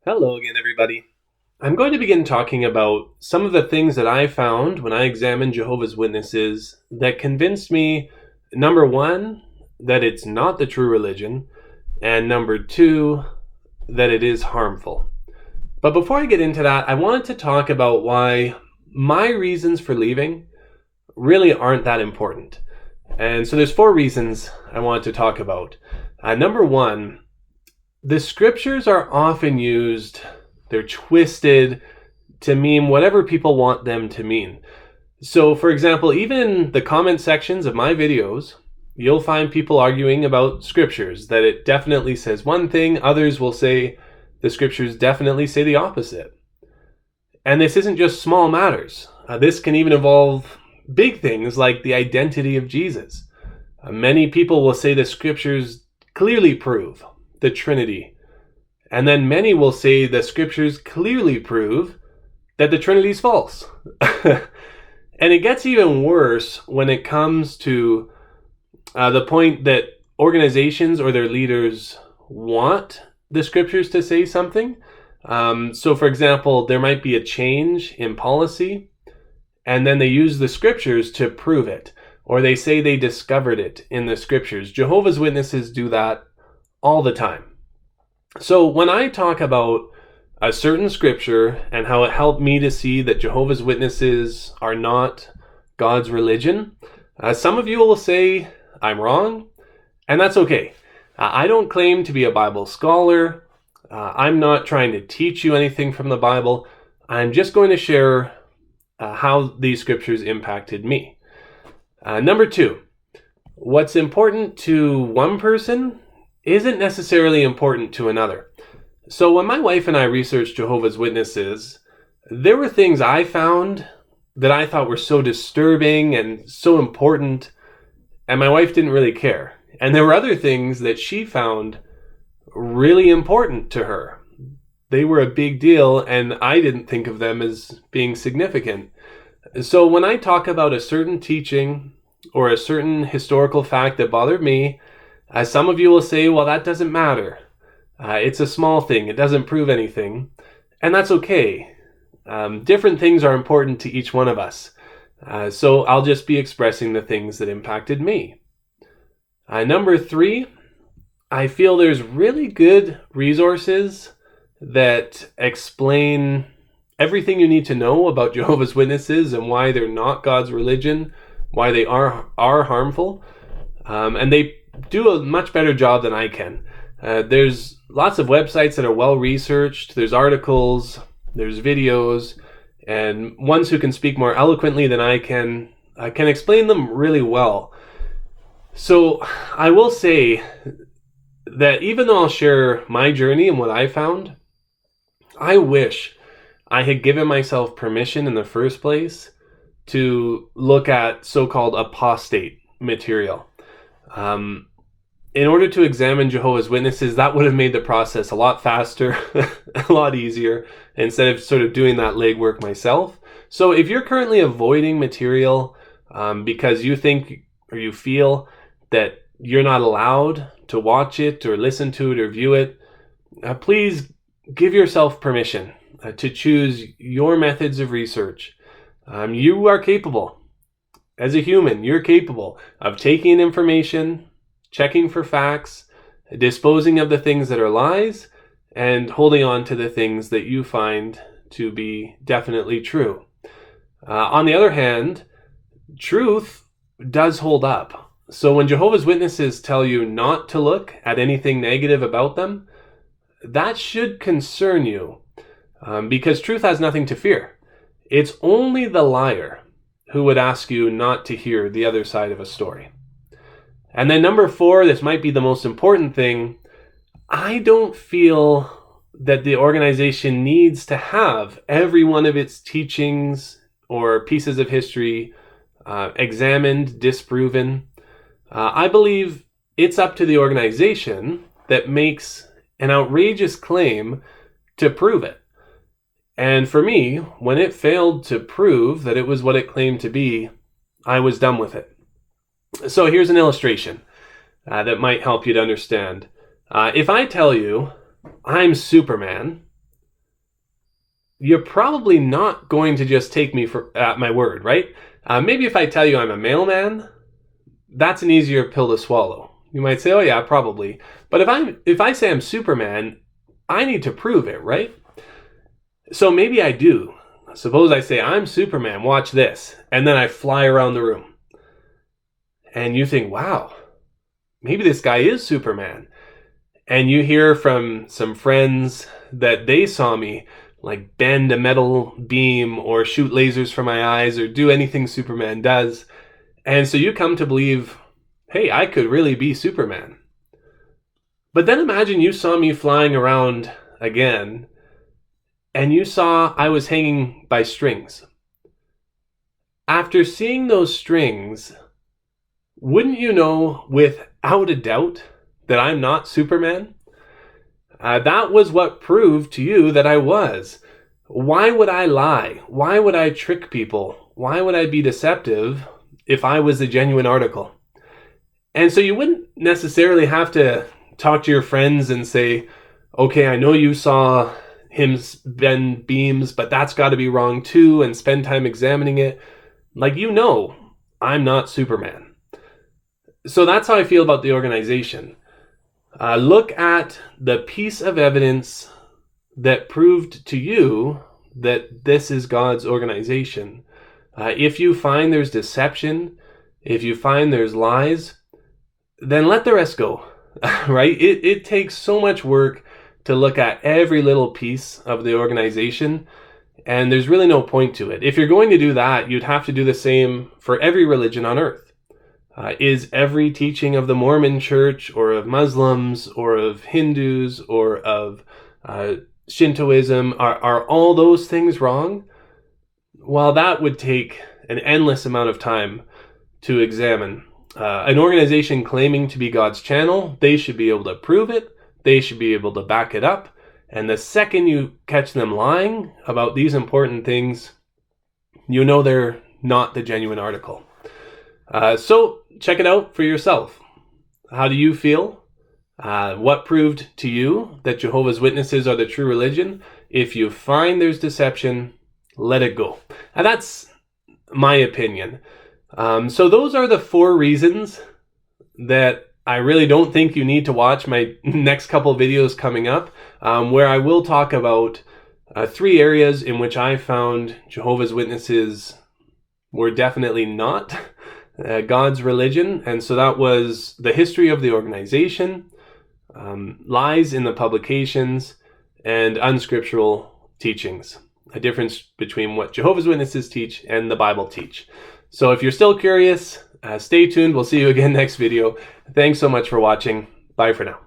Hello again, everybody. I'm going to begin talking about some of the things that I found when I examined Jehovah's Witnesses that convinced me, number one, that it's not the true religion, and number two, that it is harmful. But before I get into that, I wanted to talk about why my reasons for leaving really aren't that important. And so there's four reasons I wanted to talk about. Number one, the scriptures are often used, they're twisted to mean whatever people want them to mean. So, for example, even the comment sections of my videos, you'll find people arguing about scriptures, that it definitely says one thing, others will say the scriptures definitely say the opposite. And this isn't just small matters. This can even involve big things like the identity of Jesus. Many people will say the scriptures clearly prove the Trinity. And then many will say the scriptures clearly prove that the Trinity is false. And it gets even worse when it comes to the point that organizations or their leaders want the scriptures to say something. So, for example, there might be a change in policy, and then they use the scriptures to prove it, or they say they discovered it in the scriptures. Jehovah's Witnesses do that all the time. So when I talk about a certain scripture and how it helped me to see that Jehovah's Witnesses are not God's religion, some of you will say I'm wrong, and that's okay. I don't claim to be a Bible scholar. I'm not trying to teach you anything from the Bible. I'm just going to share how these scriptures impacted me. Number two, what's important to one person isn't necessarily important to another. So when my wife and I researched Jehovah's Witnesses, there were things I found that I thought were so disturbing and so important, and my wife didn't really care. And there were other things that she found really important to her. They were a big deal, and I didn't think of them as being significant. So when I talk about a certain teaching or a certain historical fact that bothered me, some of you will say, well, that doesn't matter. It's a small thing. It doesn't prove anything. And that's okay. Different things are important to each one of us. So I'll just be expressing the things that impacted me. Number three, I feel there's really good resources that explain everything you need to know about Jehovah's Witnesses and why they're not God's religion, why they are harmful. And they do a much better job than I can. There's lots of websites that are well researched. There's articles, there's videos, and ones who can speak more eloquently than I can explain them really well. So I will say that even though I'll share my journey and what I found, I wish I had given myself permission in the first place to look at so-called apostate material. In order to examine Jehovah's Witnesses, that would have made the process a lot faster, a lot easier, instead of sort of doing that legwork myself. So if you're currently avoiding material because you think or you feel that you're not allowed to watch it or listen to it or view it, please give yourself permission to choose your methods of research. You are capable. As a human, you're capable of taking information, checking for facts, disposing of the things that are lies, and holding on to the things that you find to be definitely true. On the other hand, truth does hold up. So when Jehovah's Witnesses tell you not to look at anything negative about them, that should concern you, because truth has nothing to fear. It's only the liar who would ask you not to hear the other side of a story. And then number four, this might be the most important thing. I don't feel that the organization needs to have every one of its teachings or pieces of history examined, disproven. I believe it's up to the organization that makes an outrageous claim to prove it. And for me, when it failed to prove that it was what it claimed to be, I was done with it. So here's an illustration that might help you to understand. If I tell you I'm Superman you're probably not going to just take me at my word, right? Maybe if I tell you I'm a mailman, that's an easier pill to swallow. You might say, oh yeah, probably. But if I say I'm Superman, I need to prove it, right? So maybe I do. Suppose I say, I'm Superman, watch this. And then I fly around the room. And you think, wow, maybe this guy is Superman. And you hear from some friends that they saw me like bend a metal beam or shoot lasers from my eyes or do anything Superman does. And so you come to believe, hey, I could really be Superman. But then imagine you saw me flying around again and you saw I was hanging by strings. After seeing those strings, wouldn't you know without a doubt that I'm not Superman? That was what proved to you that I was. Why would I lie? Why would I trick people? Why would I be deceptive if I was a genuine article? And so you wouldn't necessarily have to talk to your friends and say, okay, I know you saw him bend beams, but that's got to be wrong too, and spend time examining it. Like, you know, I'm not Superman. So that's how I feel about the organization. Look at the piece of evidence that proved to you that this is God's organization. If you find there's deception, if you find there's lies, then let the rest go, right? It takes so much work to look at every little piece of the organization, and there's really no point to it. If you're going to do that, you'd have to do the same for every religion on earth. Is every teaching of the Mormon church or of Muslims or of Hindus or of Shintoism, are all those things wrong? Well, that would take an endless amount of time to examine. An organization claiming to be God's channel, they should be able to prove it. They should be able to back it up. And the second you catch them lying about these important things, you know they're not the genuine article. So check it out for yourself. How do you feel? What proved to you that Jehovah's Witnesses are the true religion? If you find there's deception, let it go. And that's my opinion. So those are the 4 reasons that I really don't think you need to watch my next couple videos coming up, where I will talk about 3 areas in which I found Jehovah's Witnesses were definitely not God's religion. And so that was the history of the organization, lies in the publications, and unscriptural teachings. A difference between what Jehovah's Witnesses teach and the Bible teach. So if you're still curious, stay tuned. We'll see you again next video. Thanks so much for watching. Bye for now.